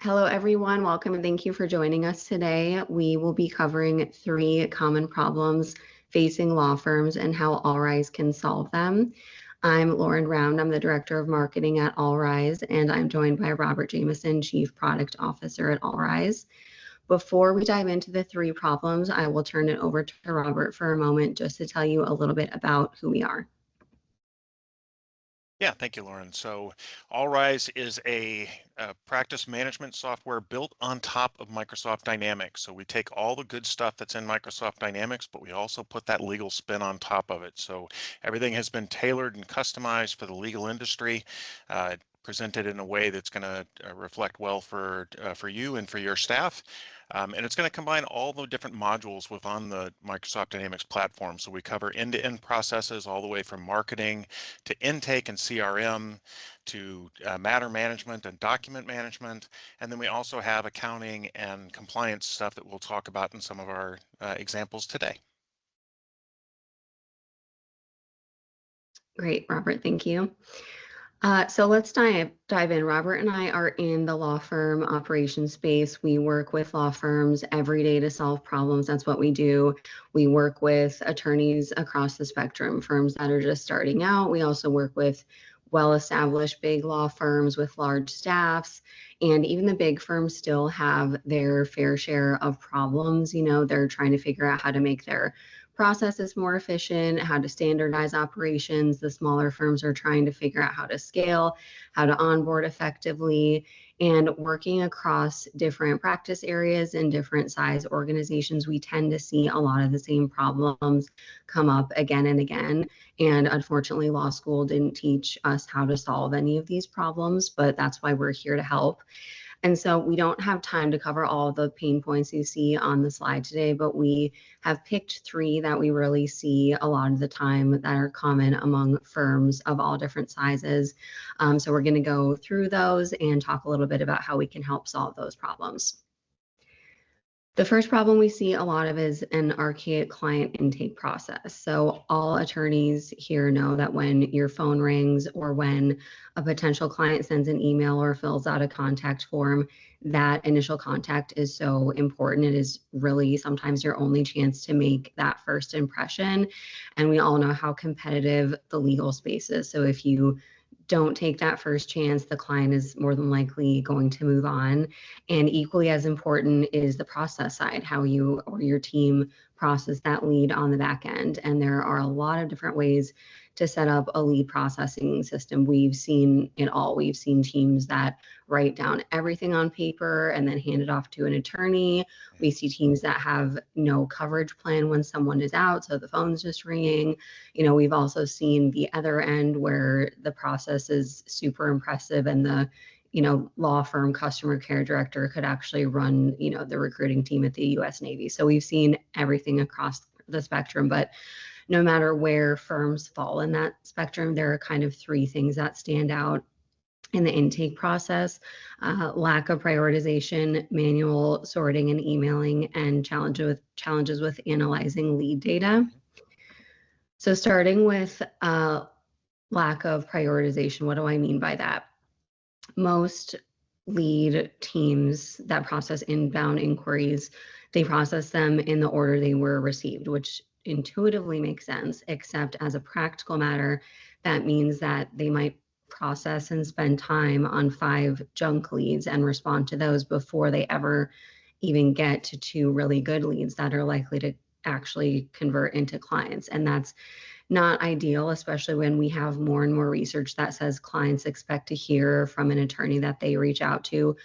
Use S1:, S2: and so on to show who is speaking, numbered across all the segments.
S1: Hello, everyone. Welcome and thank you for joining us today. We will be covering 3 common problems facing law firms and how AllRize can solve them. I'm Lauren Round. I'm the Director of Marketing at AllRize, and I'm joined by Robert Jameson, Chief Product Officer at AllRize. Before we dive into the 3 problems, I will turn it over to Robert for a moment just to tell you a little bit about who we are.
S2: Yeah, thank you, Lauren. So AllRize is a practice management software built on top of Microsoft Dynamics. So we take all the good stuff that's in Microsoft Dynamics, but we also put that legal spin on top of it. So everything has been tailored and customized for the legal industry, presented in a way that's going to reflect well for you and for your staff. And it's going to combine all the different modules within the Microsoft Dynamics platform. So we cover end-to-end processes all the way from marketing to intake and CRM to matter management and document management. And then we also have accounting and compliance stuff that we'll talk about in some of our examples today.
S1: Great, Robert. Thank you. So let's dive in. Robert and I are in the law firm operations space. We work with law firms every day to solve problems. That's what we do. We work with attorneys across the spectrum, firms that are just starting out. We also work with well-established big law firms with large staffs, and even the big firms still have their fair share of problems. You know, they're trying to figure out how to make their processes more efficient, how to standardize operations. The smaller firms are trying to figure out how to scale, how to onboard effectively, and working across different practice areas and different size organizations, we tend to see a lot of the same problems come up again and again. And unfortunately, law school didn't teach us how to solve any of these problems, but that's why we're here to help. And so we don't have time to cover all of the pain points you see on the slide today, but we have picked 3 that we really see a lot of the time that are common among firms of all different sizes. So we're going to go through those and talk a little bit about how we can help solve those problems. The first problem we see a lot of is an archaic client intake process. So all attorneys here know that when your phone rings or when a potential client sends an email or fills out a contact form, that initial contact is so important. It is really sometimes your only chance to make that first impression. And we all know how competitive the legal space is. So if you don't take that first chance, the client is more than likely going to move on. And equally as important is the process side, how you or your team process that lead on the back end. And there are a lot of different ways to set up a lead processing system. We've seen it all. We've seen teams that write down everything on paper and then hand it off to an attorney. We see teams that have no coverage plan when someone is out, so the phone's just ringing. You know, we've also seen the other end where the process is super impressive and the law firm customer care director could actually run, the recruiting team at the US Navy. So we've seen everything across the spectrum, but no matter where firms fall in that spectrum, there are kind of 3 things that stand out in the intake process: lack of prioritization, manual sorting and emailing, and challenges with analyzing lead data. So starting with lack of prioritization, what do I mean by that? Most lead teams that process inbound inquiries, they process them in the order they were received, which intuitively makes sense, except as a practical matter, that means that they might process and spend time on 5 junk leads and respond to those before they ever even get to 2 really good leads that are likely to actually convert into clients. And that's not ideal, especially when we have more and more research that says clients expect to hear from an attorney that they reach out to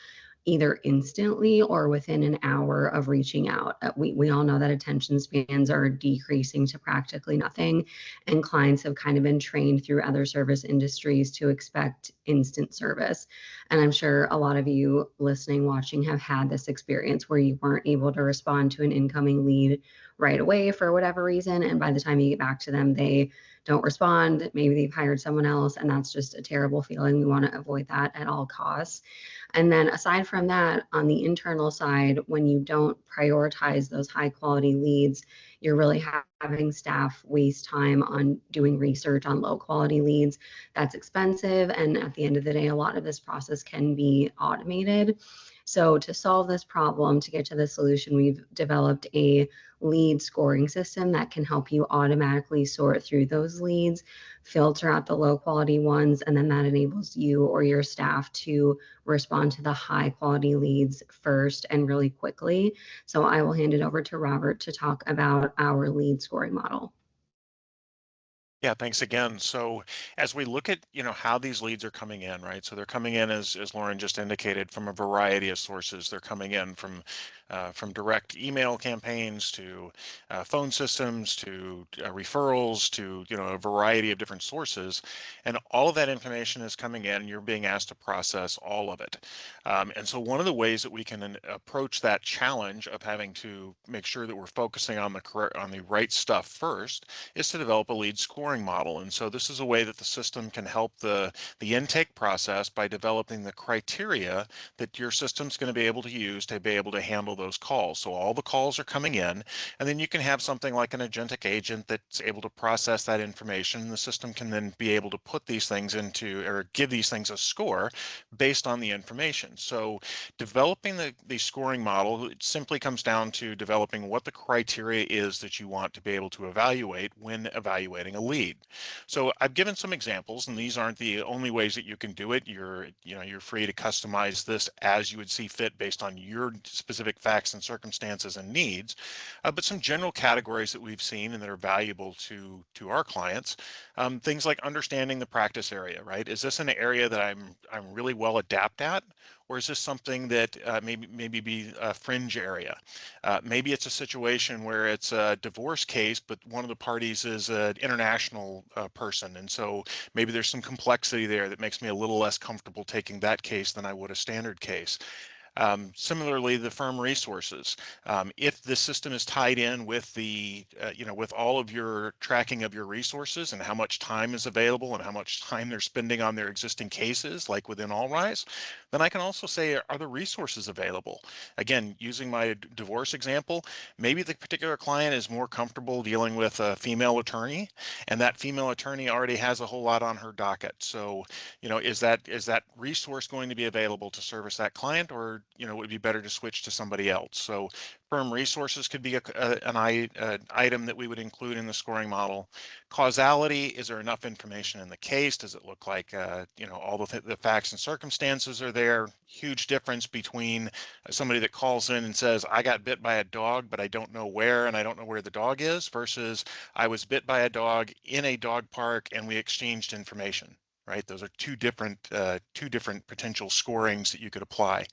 S1: either instantly or within an hour of reaching out. We all know that attention spans are decreasing to practically nothing, and clients have kind of been trained through other service industries to expect instant service. And I'm sure a lot of you listening, watching have had this experience where you weren't able to respond to an incoming lead right away for whatever reason, and by the time you get back to them, they don't respond. Maybe they've hired someone else, and that's just a terrible feeling. We want to avoid that at all costs. And then aside from that, on the internal side, when you don't prioritize those high quality leads, you're really having staff waste time on doing research on low quality leads. That's expensive. And at the end of the day, a lot of this process can be automated. So to solve this problem, to get to the solution, we've developed a lead scoring system that can help you automatically sort through those leads, filter out the low quality ones, and then that enables you or your staff to respond to the high quality leads first and really quickly. So I will hand it over to Robert to talk about our lead scoring model.
S2: Yeah, thanks again. So as we look at, how these leads are coming in, right? So they're coming in, as Lauren just indicated, from a variety of sources. They're coming in from direct email campaigns to phone systems to referrals to, a variety of different sources. And all of that information is coming in. You're being asked to process all of it. And so one of the ways that we can approach that challenge of having to make sure that we're focusing on the right stuff first is to develop a lead scoring model. And so this is a way that the system can help the intake process by developing the criteria that your system's going to be able to use to be able to handle those calls. So all the calls are coming in, and then you can have something like an agentic agent that's able to process that information. The system can then be able to put these things into, or give these things a score based on the information. So developing the scoring model, it simply comes down to developing what the criteria is that you want to be able to evaluate when evaluating a lead. So I've given some examples, and these aren't the only ways that you can do it. You're free to customize this as you would see fit based on your specific facts and circumstances and needs. But some general categories that we've seen and that are valuable to our clients, things like understanding the practice area, right? Is this an area that I'm really well adept at? Or is this something that maybe be a fringe area? Maybe it's a situation where it's a divorce case, but one of the parties is an international person. And so maybe there's some complexity there that makes me a little less comfortable taking that case than I would a standard case. Similarly, the firm resources. If the system is tied in with with all of your tracking of your resources and how much time is available and how much time they're spending on their existing cases, like within AllRize, then I can also say, are the resources available? Again, using my divorce example, maybe the particular client is more comfortable dealing with a female attorney, and that female attorney already has a whole lot on her docket. So, is that resource going to be available to service that client, or it would be better to switch to somebody else? So firm resources could be an item that we would include in the scoring model. Causality, is there enough information in the case? Does it look like all the facts and circumstances are there? Huge difference between somebody that calls in and says, I got bit by a dog, but I don't know where, and I don't know where the dog is, versus I was bit by a dog in a dog park and we exchanged information. Right, those are two different potential scorings that you could apply.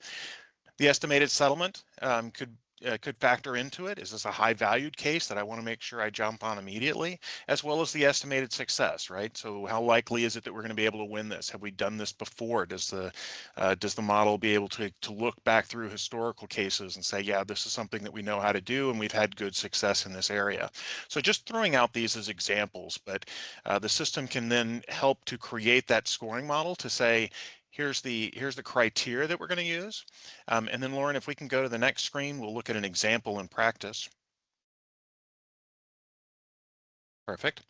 S2: The estimated settlement could factor into it. Is this a high valued case that I want to make sure I jump on immediately, as well as the estimated success, right? So how likely is it that we're going to be able to win this? Have we done this before? Does the model be able to look back through historical cases and say, yeah, this is something that we know how to do and we've had good success in this area? So just throwing out these as examples, but the system can then help to create that scoring model to say, here's the criteria that we're going to use. And then Lauren, if we can go to the next screen, we'll look at an example in practice. Perfect.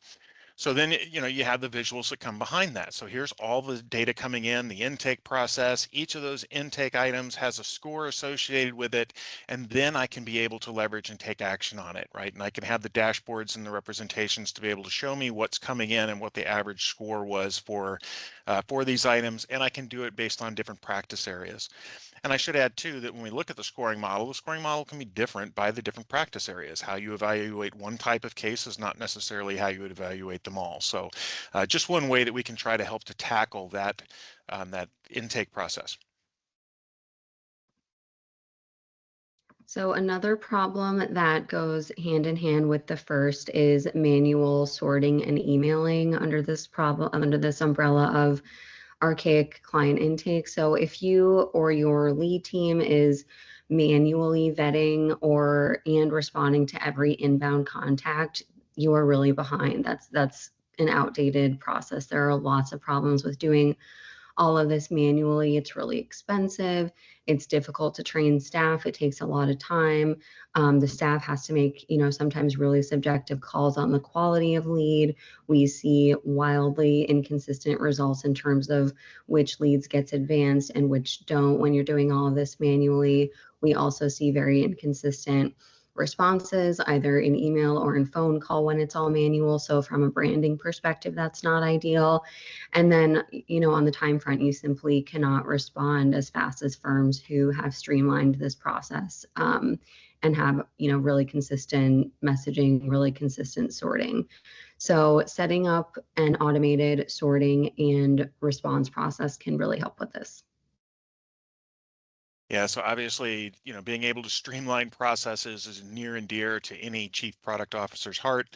S2: So then, you have the visuals that come behind that. So here's all the data coming in, the intake process. Each of those intake items has a score associated with it, and then I can be able to leverage and take action on it, right? And I can have the dashboards and the representations to be able to show me what's coming in and what the average score was for these items, and I can do it based on different practice areas. And I should add too that when we look at the scoring model can be different by the different practice areas. How you evaluate one type of case is not necessarily how you would evaluate them all. So just one way that we can try to help to tackle that intake process.
S1: So another problem that goes hand in hand with the first is manual sorting and emailing under this umbrella of archaic client intake. So if you or your lead team is manually vetting and responding to every inbound contact, you are really behind. That's an outdated process. There are lots of problems with doing all of this manually. It's really expensive. It's difficult to train staff. It takes a lot of time. The staff has to make, sometimes really subjective calls on the quality of lead. We see wildly inconsistent results in terms of which leads gets advanced and which don't when you're doing all of this manually. We also see very inconsistent responses, either in email or in phone call when it's all manual. So from a branding perspective, that's not ideal. And then, on the time front, you simply cannot respond as fast as firms who have streamlined this process and have, really consistent messaging, really consistent sorting. So setting up an automated sorting and response process can really help with this.
S2: Yeah, so obviously, being able to streamline processes is near and dear to any chief product officer's heart,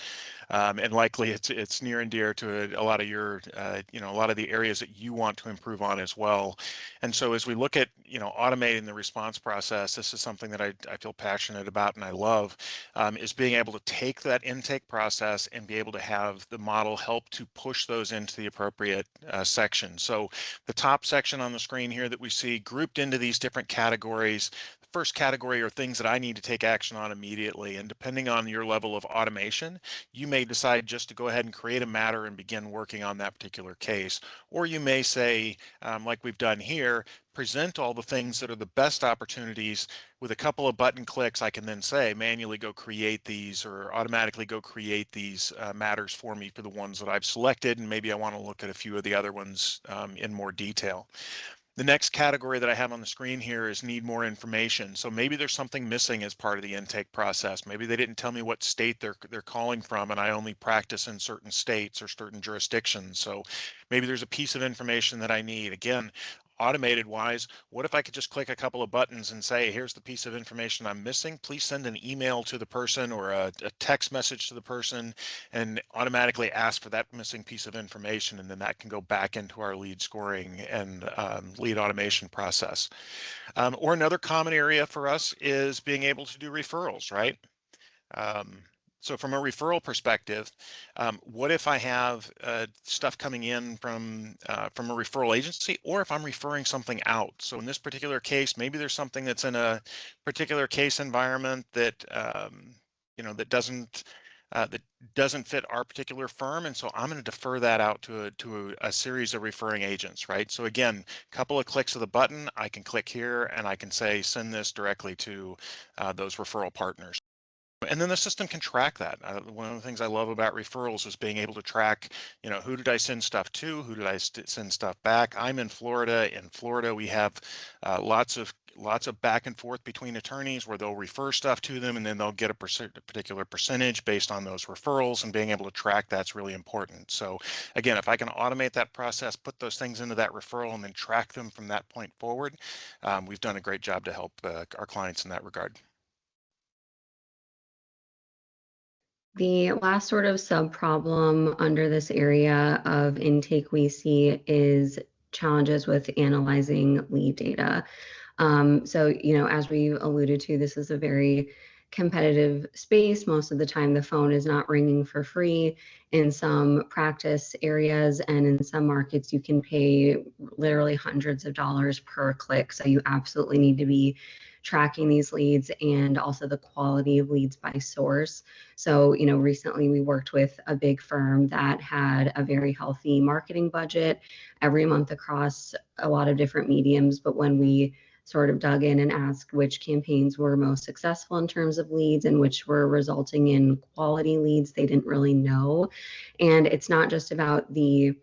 S2: and likely it's near and dear to a lot of your, a lot of the areas that you want to improve on as well. And so as we look at, automating the response process, this is something that I feel passionate about and I love, is being able to take that intake process and be able to have the model help to push those into the appropriate section. So the top section on the screen here that we see grouped into these different categories. The first category are things that I need to take action on immediately. And depending on your level of automation, you may decide just to go ahead and create a matter and begin working on that particular case. Or you may say, like we've done here, present all the things that are the best opportunities. With a couple of button clicks, I can then say manually go create these or automatically go create these matters for me for the ones that I've selected. And maybe I want to look at a few of the other ones in more detail. The next category that I have on the screen here is need more information. So maybe there's something missing as part of the intake process. Maybe they didn't tell me what state they're calling from, and I only practice in certain states or certain jurisdictions. So maybe there's a piece of information that I need. Again, automated wise, what if I could just click a couple of buttons and say, here's the piece of information I'm missing. Please send an email to the person or a text message to the person and automatically ask for that missing piece of information. And then that can go back into our lead scoring and lead automation process. Or another common area for us is being able to do referrals, right? So from a referral perspective, what if I have stuff coming in from a referral agency, or if I'm referring something out? So in this particular case, maybe there's something that's in a particular case environment that that doesn't fit our particular firm, and so I'm going to defer that out to a series of referring agents, right? So again, a couple of clicks of the button, I can click here and I can say send this directly to those referral partners. And then the system can track that. One of the things I love about referrals is being able to track, who did I send stuff to? Who did I send stuff back? I'm in Florida. In Florida, we have lots of back and forth between attorneys where they'll refer stuff to them and then they'll get a particular percentage based on those referrals, and being able to track that's really important. So again, if I can automate that process, put those things into that referral and then track them from that point forward, we've done a great job to help our clients in that regard.
S1: The last sort of sub-problem under this area of intake we see is challenges with analyzing lead data. So, as we alluded to, this is a very competitive space. Most of the time, the phone is not ringing for free. In some practice areas and in some markets, you can pay literally hundreds of dollars per click. So you absolutely need to be tracking these leads and also the quality of leads by source. So, recently we worked with a big firm that had a very healthy marketing budget every month across a lot of different mediums. But when we sort of dug in and asked which campaigns were most successful in terms of leads and which were resulting in quality leads, they didn't really know. And it's not just about the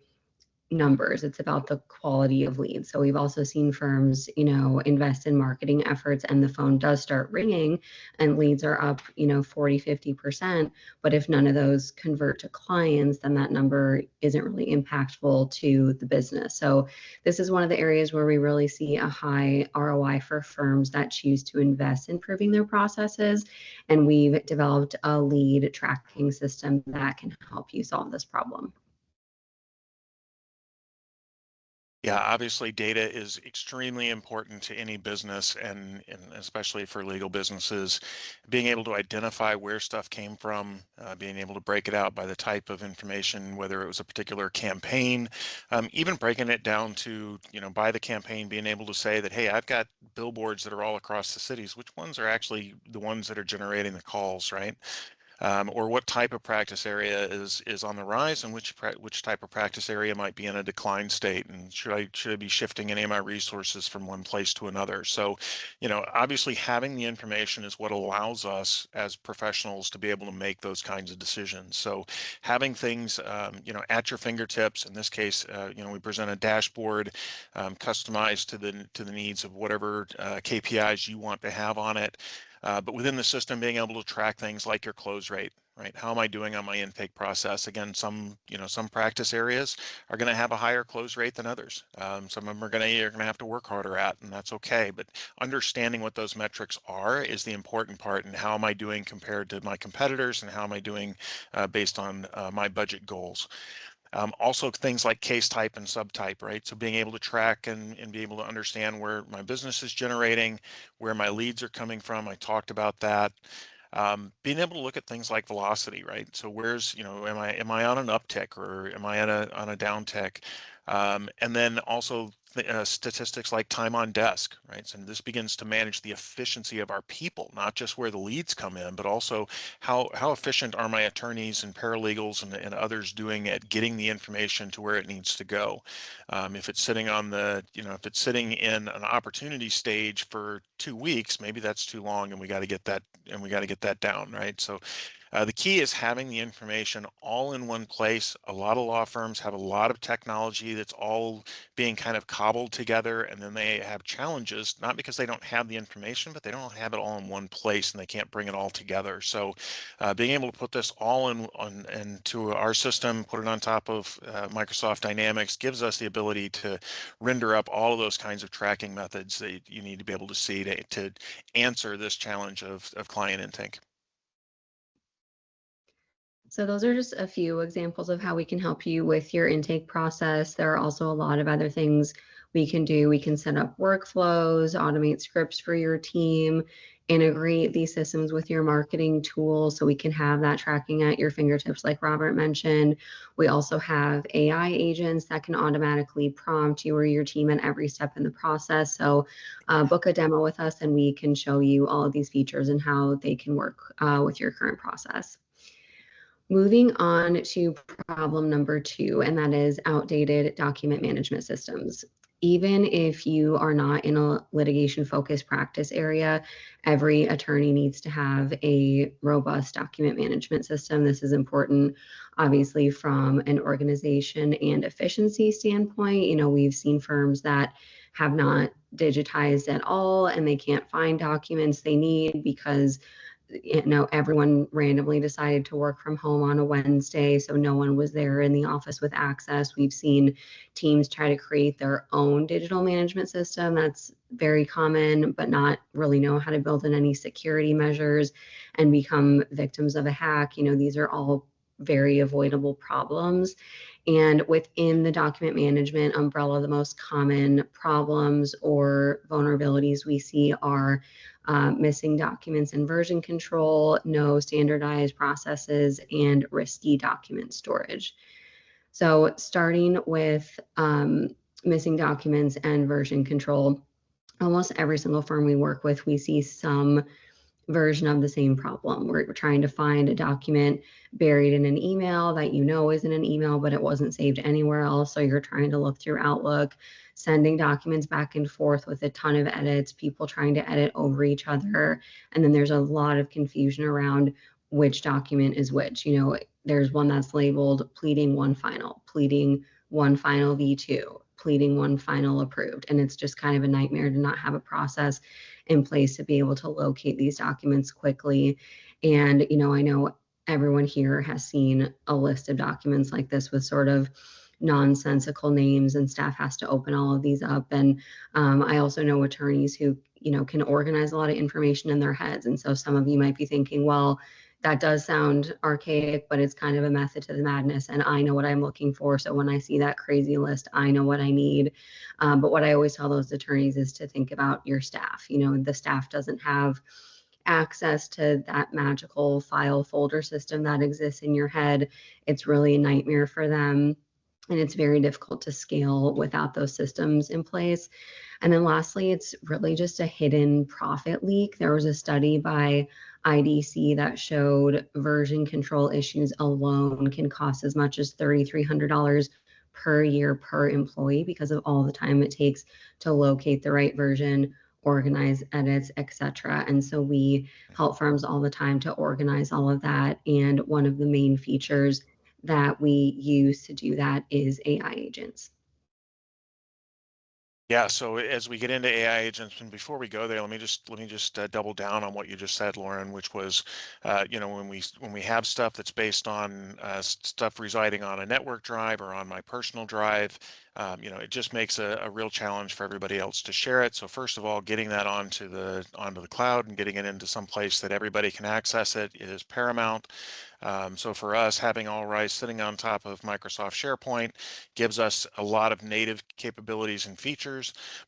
S1: numbers, it's about the quality of leads. So we've also seen firms, invest in marketing efforts and the phone does start ringing and leads are up, 40, 50%. But if none of those convert to clients, then that number isn't really impactful to the business. So this is one of the areas where we really see a high ROI for firms that choose to invest in improving their processes. And we've developed a lead tracking system that can help you solve this problem.
S2: Yeah, obviously data is extremely important to any business and especially for legal businesses. Being able to identify where stuff came from, being able to break it out by the type of information, whether it was a particular campaign, even breaking it down to, by the campaign, being able to say that, hey, I've got billboards that are all across the cities. Which ones are actually the ones that are generating the calls, right? Or what type of practice area is on the rise, and which type of practice area might be in a decline state, and should I be shifting any of my resources from one place to another? So, obviously having the information is what allows us as professionals to be able to make those kinds of decisions. So having things at your fingertips. In this case, we present a dashboard customized to the needs of whatever KPIs you want to have on it. But within the system, being able to track things like your close rate, right? How am I doing on my intake process? Again, some practice areas are going to have a higher close rate than others. Some of them you're going to have to work harder at, and that's okay. But understanding what those metrics are is the important part, and how am I doing compared to my competitors, and how am I doing based on my budget goals. Also things like case type and subtype, right? So being able to track and be able to understand where my business is generating, where my leads are coming from. I talked about that. Being able to look at things like velocity, right? So where's, am I on an uptick, or am I on a downtick? And then also statistics like time on desk, right? So this begins to manage the efficiency of our people, not just where the leads come in, but also how efficient are my attorneys and paralegals and others doing at getting the information to where it needs to go. If it's sitting on if it's sitting in an opportunity stage for 2 weeks, maybe that's too long, and we got to get that down, right? So the key is having the information all in one place. A lot of law firms have a lot of technology that's all being kind of cobbled together, and then they have challenges, not because they don't have the information, but they don't have it all in one place and they can't bring it all together. So being able to put this all into our system, put it on top of Microsoft Dynamics, gives us the ability to render up all of those kinds of tracking methods that you need to be able to see to answer this challenge of client intake.
S1: So those are just a few examples of how we can help you with your intake process. There are also a lot of other things we can do. We can set up workflows, automate scripts for your team, integrate these systems with your marketing tools so we can have that tracking at your fingertips, like Robert mentioned. We also have AI agents that can automatically prompt you or your team at every step in the process. So book a demo with us and we can show you all of these features and how they can work with your current process. Moving on to problem number 2, and that is outdated document management systems. Even if you are not in a litigation-focused practice area, every attorney needs to have a robust document management system. This is important, obviously, from an organization and efficiency standpoint. We've seen firms that have not digitized at all, and they can't find documents they need because everyone randomly decided to work from home on a Wednesday, so no one was there in the office with access. We've seen teams try to create their own digital management system. That's very common, but not really know how to build in any security measures and become victims of a hack. These are all very avoidable problems. And within the document management umbrella, the most common problems or vulnerabilities we see are missing documents in version control, no standardized processes, and risky document storage. So starting with missing documents and version control, almost every single firm we work with, we see some version of the same problem. We're trying to find a document buried in an email that isn't an email, but it wasn't saved anywhere else. So you're trying to look through Outlook, sending documents back and forth with a ton of edits, people trying to edit over each other. And then there's a lot of confusion around which document is which. There's one that's labeled pleading one final V2, pleading one final approved. And it's just kind of a nightmare to not have a process in place to be able to locate these documents quickly. And, I know everyone here has seen a list of documents like this with sort of nonsensical names, and staff has to open all of these up. And I also know attorneys who, can organize a lot of information in their heads. And so some of you might be thinking, well, that does sound archaic, but it's kind of a method to the madness. And I know what I'm looking for. So when I see that crazy list, I know what I need. But what I always tell those attorneys is to think about your staff. You know, the staff doesn't have access to that magical file folder system that exists in your head. It's really a nightmare for them. And it's very difficult to scale without those systems in place. And then lastly, it's really just a hidden profit leak. There was a study by IDC that showed version control issues alone can cost as much as $3,300 per year per employee because of all the time it takes to locate the right version, organize edits, etc. And so we help firms all the time to organize all of that. And one of the main features that we use to do that is AI agents.
S2: Yeah, so as we get into AI agents, and before we go there, let me just double down on what you just said, Lauren, which was, you know, when we have stuff that's based on stuff residing on a network drive or on my personal drive, you know, it just makes a real challenge for everybody else to share it. So first of all, getting that onto the cloud and getting it into some place that everybody can access it is paramount. So for us, having AllRize sitting on top of Microsoft SharePoint gives us a lot of native capabilities and features,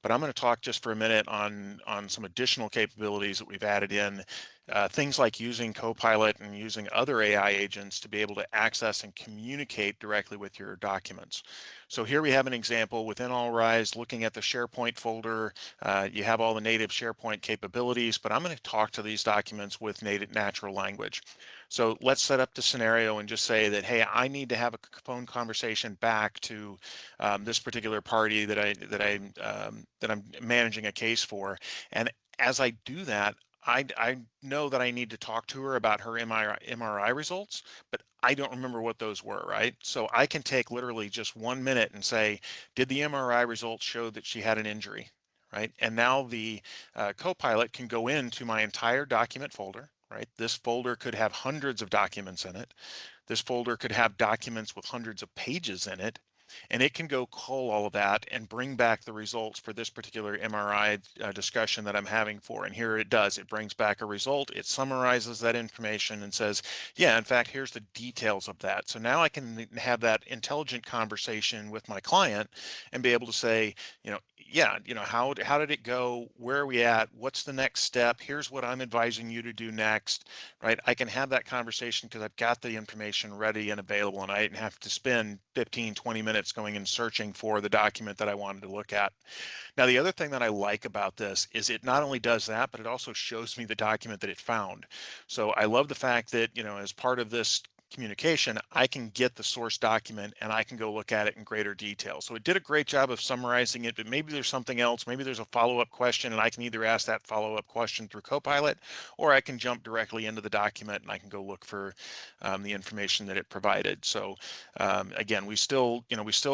S2: but I'm going to talk just for a minute on some additional capabilities that we've added in. Things like using Copilot and using other AI agents to be able to access and communicate directly with your documents. So here we have an example within AllRize, looking at the SharePoint folder. You have all the native SharePoint capabilities, but I'm going to talk to these documents with native natural language. So let's set up the scenario and just say that, hey, I need to have a phone conversation back to this particular party that I'm managing a case for, and as I do that, I know that I need to talk to her about her MRI results, but I don't remember what those were, right? So I can take literally just 1 minute and say, did the MRI results show that she had an injury, right? And now the Copilot can go into my entire document folder, right? This folder could have hundreds of documents in it. This folder could have documents with hundreds of pages in it, and it can go cull all of that and bring back the results for this particular MRI discussion that I'm having for. And here it does. It brings back a result. It summarizes that information and says, yeah, in fact, here's the details of that. So now I can have that intelligent conversation with my client and be able to say, you know, yeah, you know, how did it go? Where are we at? What's the next step? Here's what I'm advising you to do next, right? I can have that conversation because I've got the information ready and available, and I didn't have to spend 15, 20 minutes going and searching for the document that I wanted to look at. Now, the other thing that I like about this is it not only does that, but it also shows me the document that it found. So I love the fact that, you know, as part of this communication, I can get the source document and I can go look at it in greater detail. So it did a great job of summarizing it, but maybe there's something else. Maybe there's a follow-up question, and I can either ask that follow-up question through Copilot, or I can jump directly into the document and I can go look for the information that it provided. So again, we still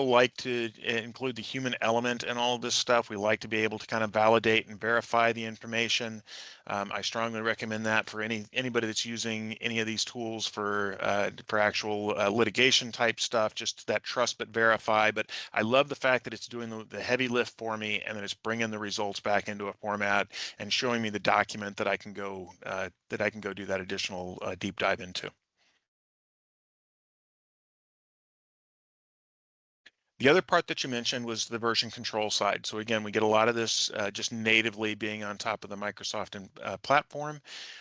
S2: like to include the human element in all of this stuff. We like to be able to kind of validate and verify the information. I strongly recommend that for anybody that's using any of these tools for actual litigation type stuff, just that trust but verify. But I love the fact that it's doing the heavy lift for me, and then it's bringing the results back into a format and showing me the document that I can go do that additional deep dive into. The other part that you mentioned was the version control side. So again, we get a lot of this just natively being on top of the Microsoft platform,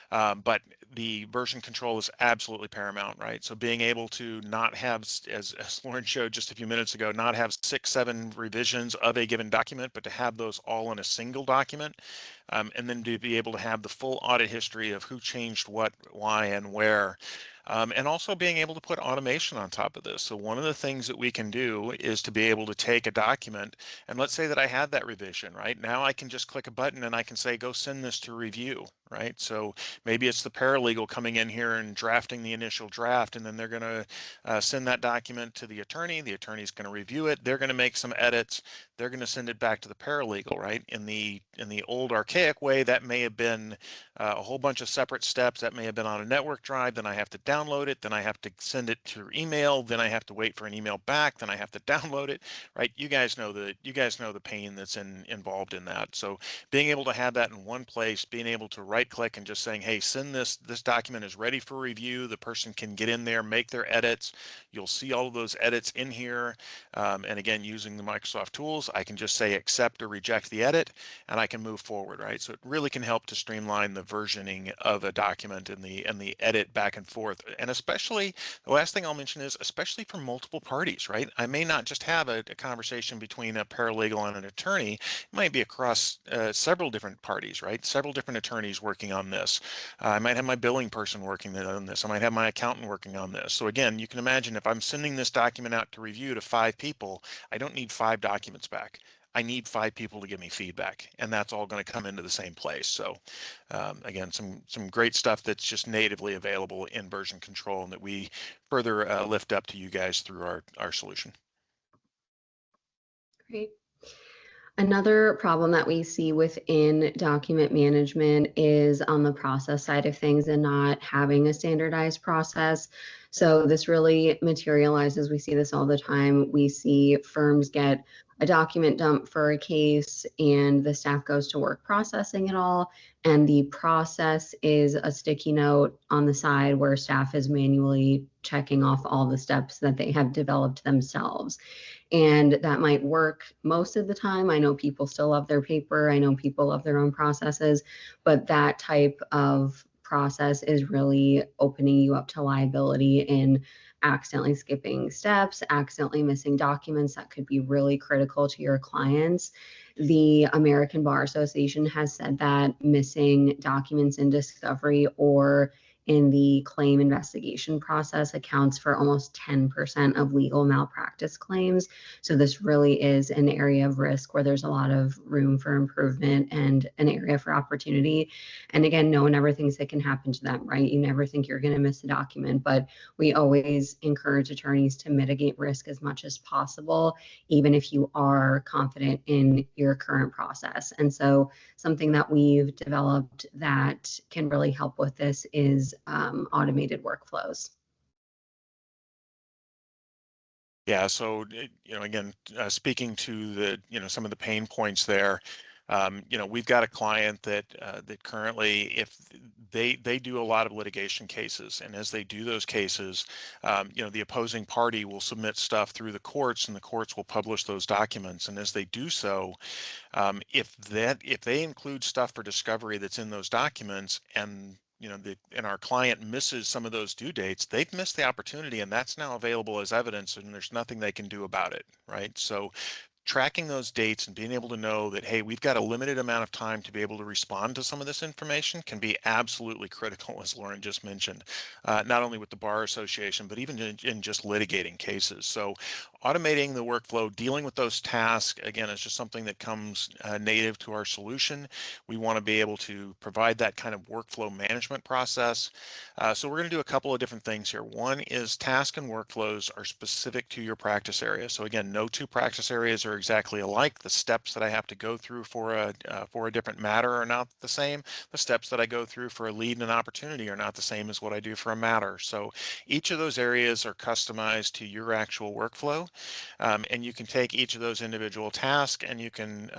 S2: but the version control is absolutely paramount, right? So being able to not have, as Lauren showed just a few minutes ago, not have 6, 7 revisions of a given document, but to have those all in a single document, and then to be able to have the full audit history of who changed what, why, and where. And also being able to put automation on top of this. So one of the things that we can do is to be able to take a document, and let's say that I had that revision, right? Now I can just click a button and I can say, go send this to review, right? So maybe it's the paralegal coming in here and drafting the initial draft, and then they're going to send that document to the attorney. The attorney's going to review it. They're going to make some edits. They're going to send it back to the paralegal, right? In the old archaic way, that may have been a whole bunch of separate steps. That may have been on a network drive. Then I have to download it. Then I have to send it to email. Then I have to wait for an email back. Then I have to download it, right? You guys know the pain that's involved in that. So being able to have that in one place, being able to write right click and just saying, hey, send this document is ready for review. The person can get in there, make their edits. You'll see all of those edits in here. And again, using the Microsoft tools, I can just say accept or reject the edit, and I can move forward, right? So it really can help to streamline the versioning of a document and the edit back and forth. And especially, the last thing I'll mention is especially for multiple parties, right? I may not just have a conversation between a paralegal and an attorney. It might be across several different parties, right? Several different attorneys working on this. I might have my billing person working on this. I might have my accountant working on this. So again, you can imagine if I'm sending this document out to review to 5 people, I don't need 5 documents back. I need 5 people to give me feedback, and that's all going to come into the same place. So again, some great stuff that's just natively available in version control and that we further lift up to you guys through our solution.
S1: Great. Another problem that we see within document management is on the process side of things and not having a standardized process. So this really materializes. We see this all the time. We see firms get a document dump for a case and the staff goes to work processing it all. And the process is a sticky note on the side where staff is manually checking off all the steps that they have developed themselves. And that might work most of the time. I know people still love their paper. I know people love their own processes, but that type of process is really opening you up to liability in accidentally skipping steps, accidentally missing documents that could be really critical to your clients. The American Bar Association has said that missing documents in discovery or in the claim investigation process accounts for almost 10% of legal malpractice claims. So this really is an area of risk where there's a lot of room for improvement and an area for opportunity. And again, no one ever thinks it can happen to them, right? You never think you're going to miss a document, but we always encourage attorneys to mitigate risk as much as possible, even if you are confident in your current process. And so something that we've developed that can really help with this is automated workflows.
S2: Yeah, so again, speaking to the some of the pain points there, we've got a client that currently, if they do a lot of litigation cases, and as they do those cases, the opposing party will submit stuff through the courts, and the courts will publish those documents. And as they do so, if they include stuff for discovery that's in those documents, and and our client misses some of those due dates, they've missed the opportunity, and that's now available as evidence, and there's nothing they can do about it, right? So tracking those dates and being able to know that, hey, we've got a limited amount of time to be able to respond to some of this information can be absolutely critical, as Lauren just mentioned, not only with the Bar Association, but even in just litigating cases. So automating the workflow, dealing with those tasks, again, is just something that comes native to our solution. We want to be able to provide that kind of workflow management process. So we're going to do a couple of different things here. One is task and workflows are specific to your practice area. So again, no 2 practice areas are exactly alike. The steps that I have to go through for a different matter are not the same. The steps that I go through for a lead and an opportunity are not the same as what I do for a matter. So each of those areas are customized to your actual workflow, and you can take each of those individual tasks and you can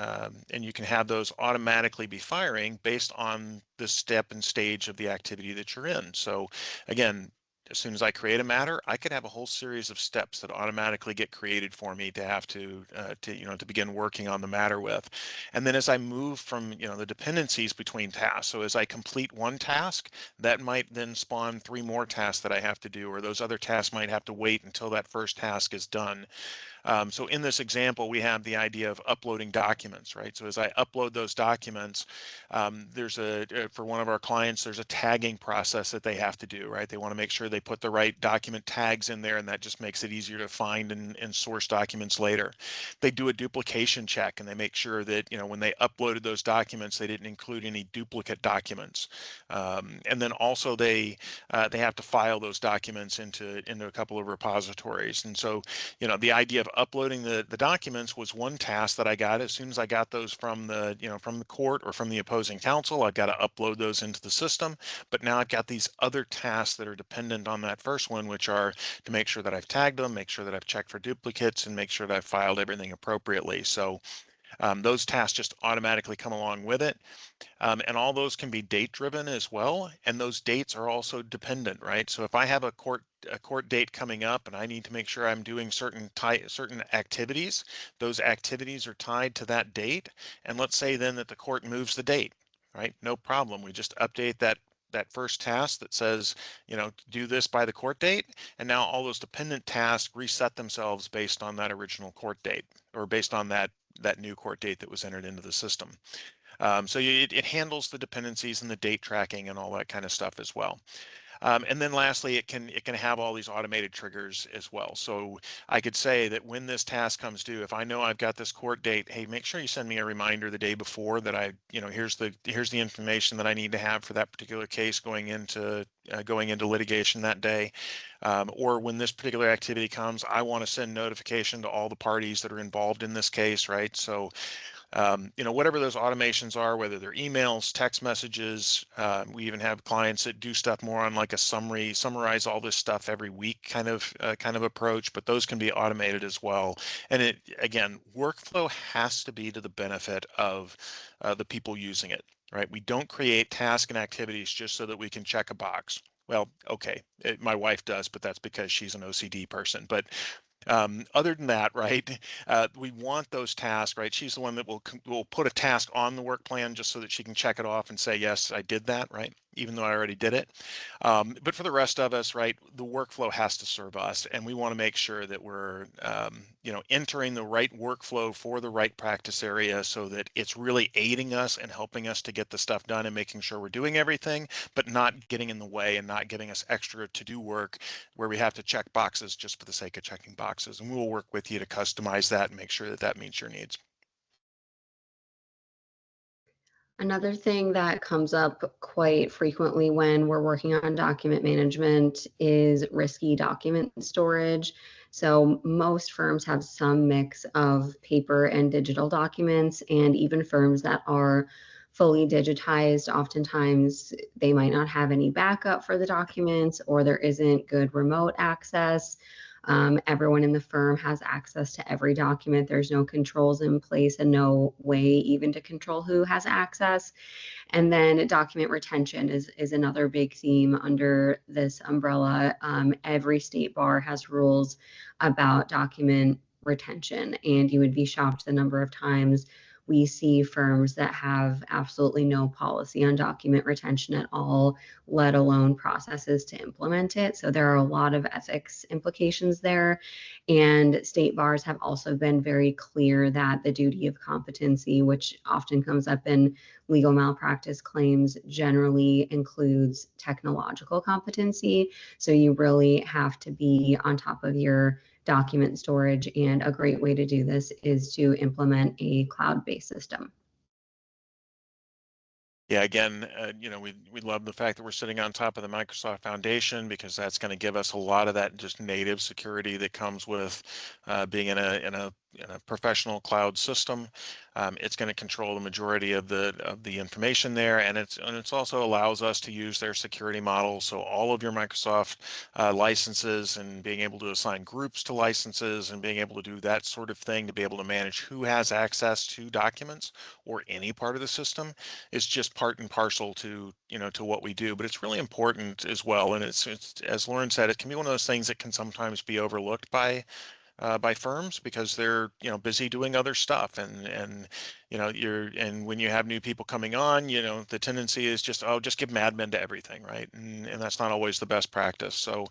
S2: have those automatically be firing based on the step and stage of the activity that you're in. So again, as soon as I create a matter, I could have a whole series of steps that automatically get created for me to have to begin working on the matter with. And then as I move from the dependencies between tasks, so as I complete one task, that might then spawn 3 more tasks that I have to do, or those other tasks might have to wait until that first task is done. So in this example, we have the idea of uploading documents, right? So as I upload those documents, there's for one of our clients, there's a tagging process that they have to do, right? They want to make sure they put the right document tags in there, and that just makes it easier to find and source documents later. They do a duplication check, and they make sure that, when they uploaded those documents, they didn't include any duplicate documents. And then also they have to file those documents into a couple of repositories. And so, the idea of uploading the documents was one task that I got. As soon as I got those from the court or from the opposing counsel, I've got to upload those into the system. But now I've got these other tasks that are dependent on that first one, which are to make sure that I've tagged them, make sure that I've checked for duplicates, and make sure that I've filed everything appropriately. So Those tasks just automatically come along with it. And all those can be date driven as well. And those dates are also dependent, right? So if I have a court date coming up and I need to make sure I'm doing certain activities, those activities are tied to that date. And let's say then that the court moves the date, right? No problem. We just update that first task that says, do this by the court date. And now all those dependent tasks reset themselves based on that original court date, or based on that new court date that was entered into the system. So it handles the dependencies and the date tracking and all that kind of stuff as well. And then lastly, it can have all these automated triggers as well. So I could say that when this task comes due, if I know I've got this court date, hey, make sure you send me a reminder the day before that here's the information that I need to have for that particular case going into litigation that day. Or when this particular activity comes, I want to send notification to all the parties that are involved in this case, right? So whatever those automations are, whether they're emails, text messages, we even have clients that do stuff more on like a summarize all this stuff every week kind of approach, but those can be automated as well. And again, workflow has to be to the benefit of the people using it, right? We don't create tasks and activities just so that we can check a box. Well, okay, my wife does, but that's because she's an OCD person. But other than that, right, we want those tasks, right? She's the one that will put a task on the work plan just so that she can check it off and say, yes, I did that, right? Even though I already did it. But for the rest of us, right, the workflow has to serve us, and we want to make sure that we're, entering the right workflow for the right practice area so that it's really aiding us and helping us to get the stuff done and making sure we're doing everything, but not getting in the way and not giving us extra to-do work where we have to check boxes just for the sake of checking boxes. And we'll work with you to customize that and make sure that that meets your needs.
S1: Another thing that comes up quite frequently when we're working on document management is risky document storage. So most firms have some mix of paper and digital documents, and even firms that are fully digitized, oftentimes they might not have any backup for the documents, or there isn't good remote access. Everyone in the firm has access to every document. There's no controls in place and no way even to control who has access. And then document retention is another big theme under this umbrella. Every state bar has rules about document retention, and you would be shocked the number of times we see firms that have absolutely no policy on document retention at all, let alone processes to implement it. So there are a lot of ethics implications there. And state bars have also been very clear that the duty of competency, which often comes up in legal malpractice claims, generally includes technological competency. So you really have to be on top of your document storage, and a great way to do this is to implement a cloud-based system.
S2: Yeah, again, we love the fact that we're sitting on top of the Microsoft Foundation, because that's going to give us a lot of that just native security that comes with being in a professional cloud system. It's going to control the majority of the information there, and it's also allows us to use their security model. So all of your Microsoft licenses, and being able to assign groups to licenses, and being able to do that sort of thing, to be able to manage who has access to documents or any part of the system, is just part and parcel to what we do. But it's really important as well, and it's as Lauren said, it can be one of those things that can sometimes be overlooked by firms, because they're busy doing other stuff, and when you have new people coming on, the tendency is just give them admin to everything, right? And that's not always the best practice. So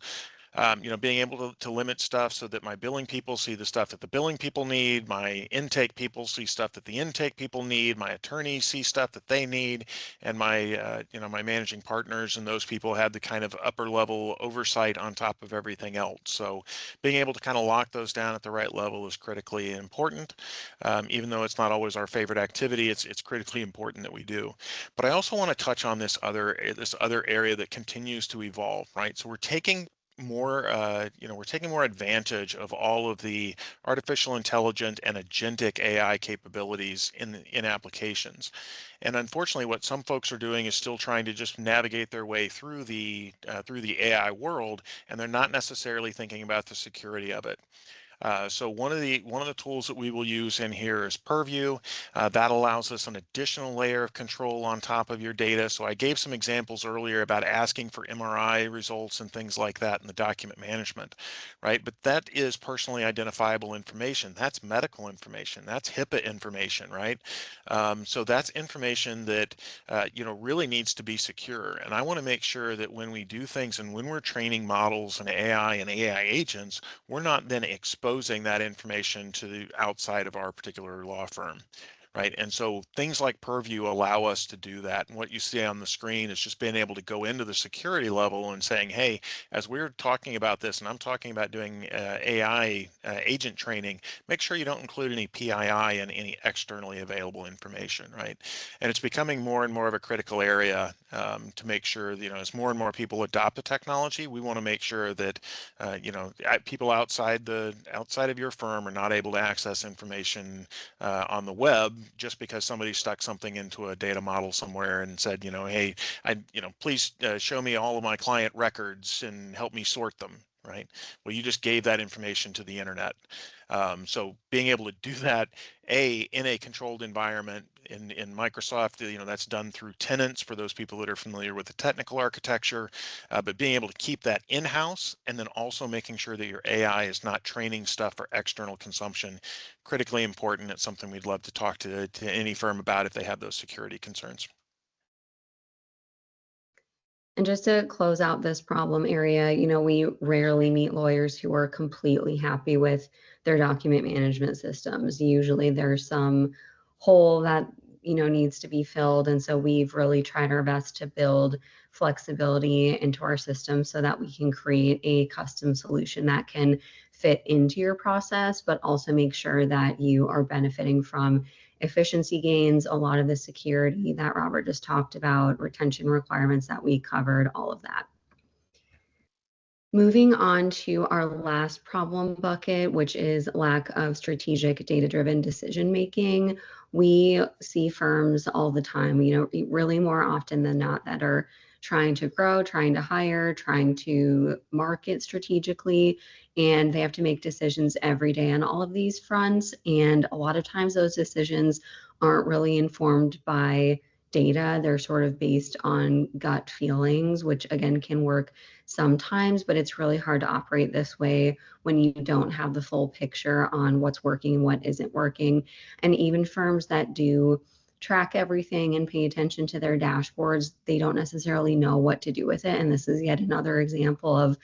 S2: being able to limit stuff so that my billing people see the stuff that the billing people need, my intake people see stuff that the intake people need, my attorneys see stuff that they need, and my my managing partners and those people have the kind of upper level oversight on top of everything else. So being able to kind of lock those down at the right level is critically important. Even though it's not always our favorite activity, it's critically important that we do. But I also want to touch on this other area that continues to evolve, right? So we're taking more advantage of all of the artificial intelligence and agentic AI capabilities in applications. And unfortunately, what some folks are doing is still trying to just navigate their way through the AI world, and they're not necessarily thinking about the security of it. So one of the tools that we will use in here is Purview. That allows us an additional layer of control on top of your data. So I gave some examples earlier about asking for MRI results and things like that in the document management, right? But that is personally identifiable information. That's medical information. That's HIPAA information, right? So that's information that really needs to be secure. And I want to make sure that when we do things and when we're training models and AI agents, we're not then exposing that information to the outside of our particular law firm. Right. And so things like Purview allow us to do that. And what you see on the screen is just being able to go into the security level and saying, hey, as we're talking about this, and I'm talking about doing AI agent training, make sure you don't include any PII and any externally available information. Right. And it's becoming more and more of a critical area to make sure, as more and more people adopt the technology, we want to make sure that, people outside of your firm are not able to access information on the web just because somebody stuck something into a data model somewhere and said, hey, please show me all of my client records and help me sort them, right? Well, you just gave that information to the internet. So being able to do that, in a controlled environment in Microsoft, that's done through tenants for those people that are familiar with the technical architecture, but being able to keep that in-house and then also making sure that your AI is not training stuff for external consumption, critically important. It's something we'd love to talk to any firm about if they have those security concerns.
S1: And just to close out this problem area, we rarely meet lawyers who are completely happy with their document management systems. Usually there's some hole that, needs to be filled. And so we've really tried our best to build flexibility into our system so that we can create a custom solution that can fit into your process, but also make sure that you are benefiting from efficiency gains, a lot of the security that Robert just talked about, retention requirements that we covered, all of that. Moving on to our last problem bucket, which is lack of strategic data-driven decision-making. We see firms all the time, really more often than not, that are trying to grow, trying to hire, trying to market strategically, and they have to make decisions every day on all of these fronts. And a lot of times those decisions aren't really informed by data. They're sort of based on gut feelings, which again can work sometimes, but it's really hard to operate this way when you don't have the full picture on what's working and what isn't working. And even firms that do track everything and pay attention to their dashboards, they don't necessarily know what to do with it. And this is yet another example of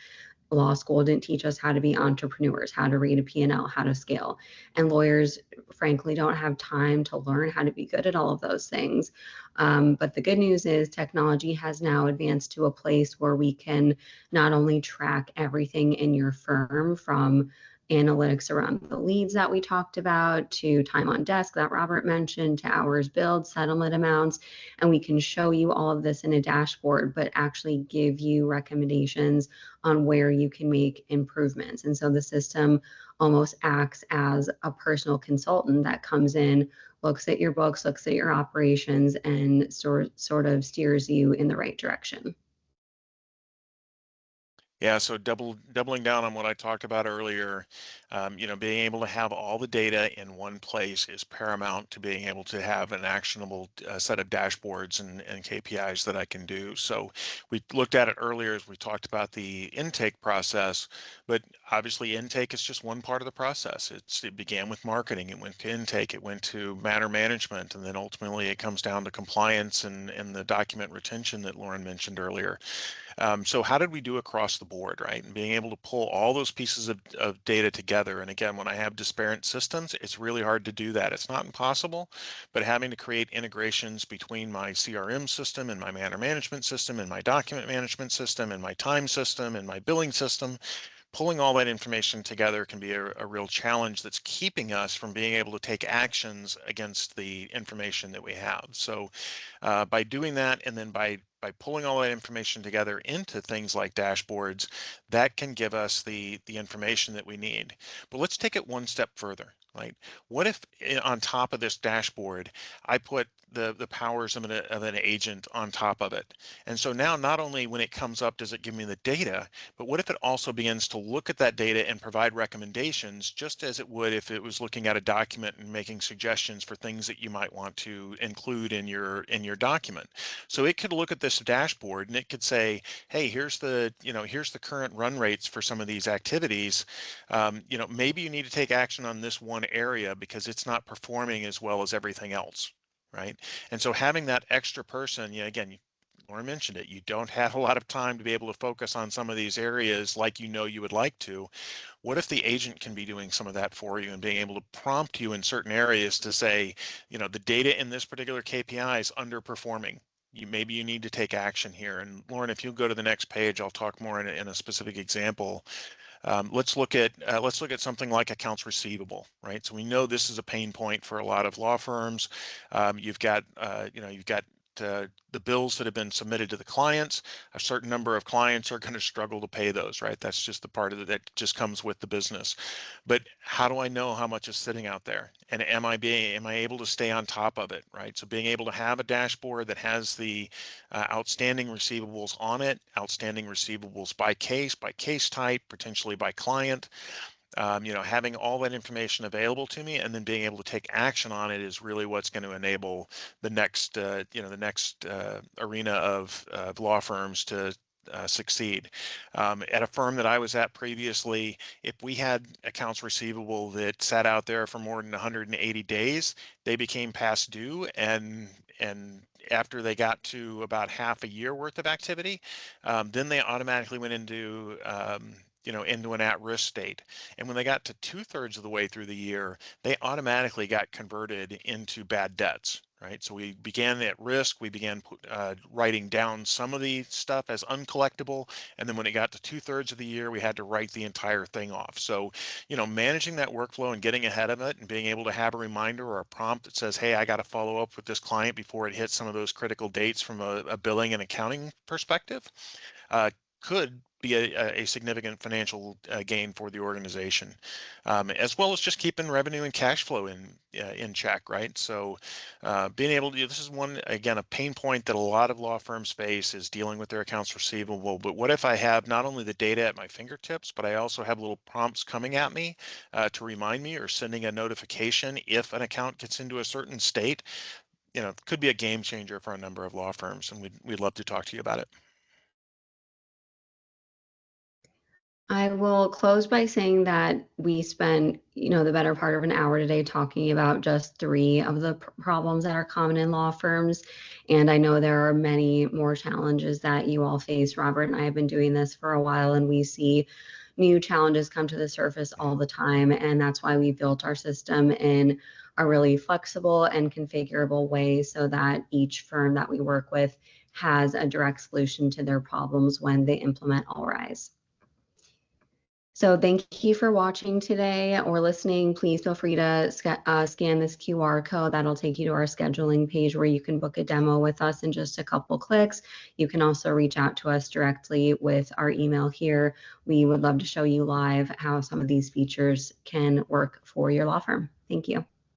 S1: law school didn't teach us how to be entrepreneurs, how to read a P&L, how to scale. And lawyers, frankly, don't have time to learn how to be good at all of those things. But the good news is technology has now advanced to a place where we can not only track everything in your firm, from analytics around the leads that we talked about, to time on desk that Robert mentioned, to hours billed, settlement amounts, and we can show you all of this in a dashboard, but actually give you recommendations on where you can make improvements. And so the system almost acts as a personal consultant that comes in, looks at your books, looks at your operations, and sort of steers you in the right direction.
S2: Yeah, so doubling down on what I talked about earlier, being able to have all the data in one place is paramount to being able to have an actionable set of dashboards and KPIs that I can do. So we looked at it earlier as we talked about the intake process, but obviously intake is just one part of the process. It began with marketing, it went to intake, it went to matter management, and then ultimately it comes down to compliance and the document retention that Lauren mentioned earlier. So how did we do across the board, right? And being able to pull all those pieces of data together. And again, when I have disparate systems, it's really hard to do that. It's not impossible, but having to create integrations between my CRM system and my matter management system and my document management system and my time system and my billing system, pulling all that information together can be a real challenge that's keeping us from being able to take actions against the information that we have. So by doing that, and then by pulling all that information together into things like dashboards, that can give us the information that we need. But let's take it one step further. right? What if on top of this dashboard, I put the powers of an agent on top of it? And so now not only when it comes up does it give me the data, but what if it also begins to look at that data and provide recommendations, just as it would if it was looking at a document and making suggestions for things that you might want to include in your document. So it could look at this dashboard and it could say, hey, here's the here's the current run rates for some of these activities. Maybe you need to take action on this one area because it's not performing as well as everything else, right? And so having that extra person, again, Lauren mentioned it, you don't have a lot of time to be able to focus on some of these areas like you would like to. What if the agent can be doing some of that for you and being able to prompt you in certain areas to say, the data in this particular KPI is underperforming. Maybe you need to take action here. And Lauren, if you'll go to the next page, I'll talk more in a specific example. Let's look at something like accounts receivable, right? So we know this is a pain point for a lot of law firms. You've got the bills that have been submitted to the clients. A certain number of clients are going to struggle to pay those, right? That's just the part of it that just comes with the business. But how do I know how much is sitting out there? And am I able to stay on top of it, right? So being able to have a dashboard that has the outstanding receivables on it, outstanding receivables by case type, potentially by client. Having all that information available to me and then being able to take action on it is really what's going to enable the next, arena of law firms to succeed. At a firm that I was at previously, if we had accounts receivable that sat out there for more than 180 days, they became past due, and after they got to about half a year worth of activity, then they automatically went into into an at-risk state. And when they got to 2/3 of the way through the year, they automatically got converted into bad debts, right? So we began at risk, we began writing down some of the stuff as uncollectible, and then when it got to 2/3 of the year, we had to write the entire thing off. So, managing that workflow and getting ahead of it and being able to have a reminder or a prompt that says, hey, I got to follow up with this client before it hits some of those critical dates from a billing and accounting perspective, could be a significant financial gain for the organization, as well as just keeping revenue and cash flow in check, right? So being able to, this is one, again, a pain point that a lot of law firms face is dealing with their accounts receivable. But what if I have not only the data at my fingertips, but I also have little prompts coming at me to remind me or sending a notification if an account gets into a certain state? Could be a game changer for a number of law firms, and we'd love to talk to you about it.
S1: I will close by saying that we spent, the better part of an hour today talking about just 3 of the problems that are common in law firms. And I know there are many more challenges that you all face. Robert and I have been doing this for a while, and we see new challenges come to the surface all the time. And that's why we built our system in a really flexible and configurable way so that each firm that we work with has a direct solution to their problems when they implement AllRize. So thank you for watching today or listening. Please feel free to scan this QR code. That'll take you to our scheduling page where you can book a demo with us in just a couple clicks. You can also reach out to us directly with our email here. We would love to show you live how some of these features can work for your law firm. Thank you.